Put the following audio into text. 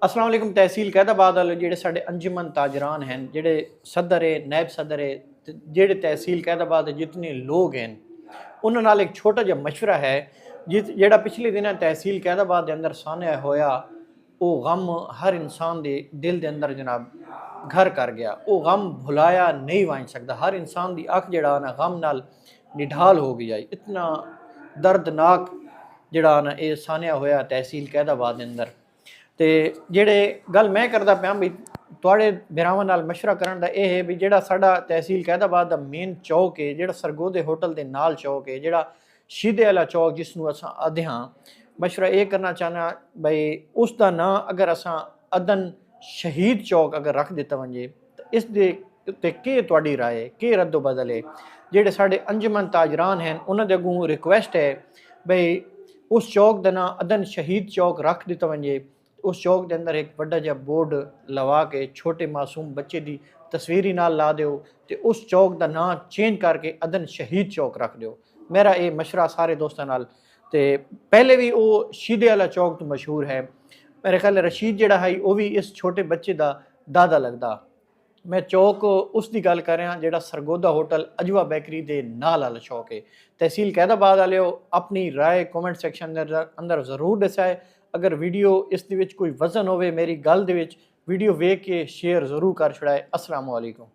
अस्सलाम वालेकुम। तहसील कैदाबाद वाले जेडे साडे अंजुमन ताजरान हैं, जेडे सदर है, नायब सदर है, जेडे तहसील कैदाबाद दे जितने लोग हैं उन्हां नाल एक छोटा जिहा मशवरा है। जेड़ा पिछले दिनों तहसील कैदाबाद के अंदर सामने होया, वो गम हर इंसान के दिल के अंदर जनाब घर कर गया। वो गम भुलाया नहीं वन सकता। हर इंसान की अख जड़ा ना गम नाल निढाल हो गई है। इतना दर्दनाक जड़ा ना ये सानिया होया तहसील कैदाबाद के अंदर। तो जेड़े गल मैं करदा पाया भी तुहाडे भरावां नाल मशवरा करन दा यह है भी जेड़ा साडा तहसील कैदाबाद दा मेन चौक है, जेड़ा सरगोदे होटल के नाल चौक है, जेड़ा शीदे वाला चौक जिसनूं असां आखदे हां, मशवरा ये करना चाहना भाई उसका नां अगर असां अदन शहीद चौक अगर रख दिता वंजे तो इस दे उत्ते केह् तुहाडी राय है, केह् रद्दो बदल है। जेड़े साडे अंजुमन ताजरान हैं उन्हां दे अगों रिक्वेस्ट है भाई उस चौक का नां अदन शहीद चौक रख दिता वंजे। उस चौक के अंदर एक बड़ा जिहा बोर्ड लवा के छोटे मासूम बच्चे की तस्वीर ही नाल ला दो तो उस चौक का नाम चेंज करके अदन शहीद चौक रख दो। मेरा ये मशवरा सारे दोस्तों नाल। ते पहले भी वो शीदे वाला चौक तो मशहूर है। मेरे ख्याल रशीद जड़ा है वो भी इस छोटे बच्चे का दादा लगता। मैं चौक उसकी गल कर रहा जेड़ा सरगोदा होटल अजवा बेकरी के नाल वाला चौक है। तहसील कैदाबाद वाले अपनी राय कमेंट सैक्शन अंदर जरूर दसाए। अगर वीडियो इस दे विच कोई वजन होवे मेरी गल दे विच वीडियो वेख के शेयर जरूर कर छड़ाए। अस्सलाम वालेकुम।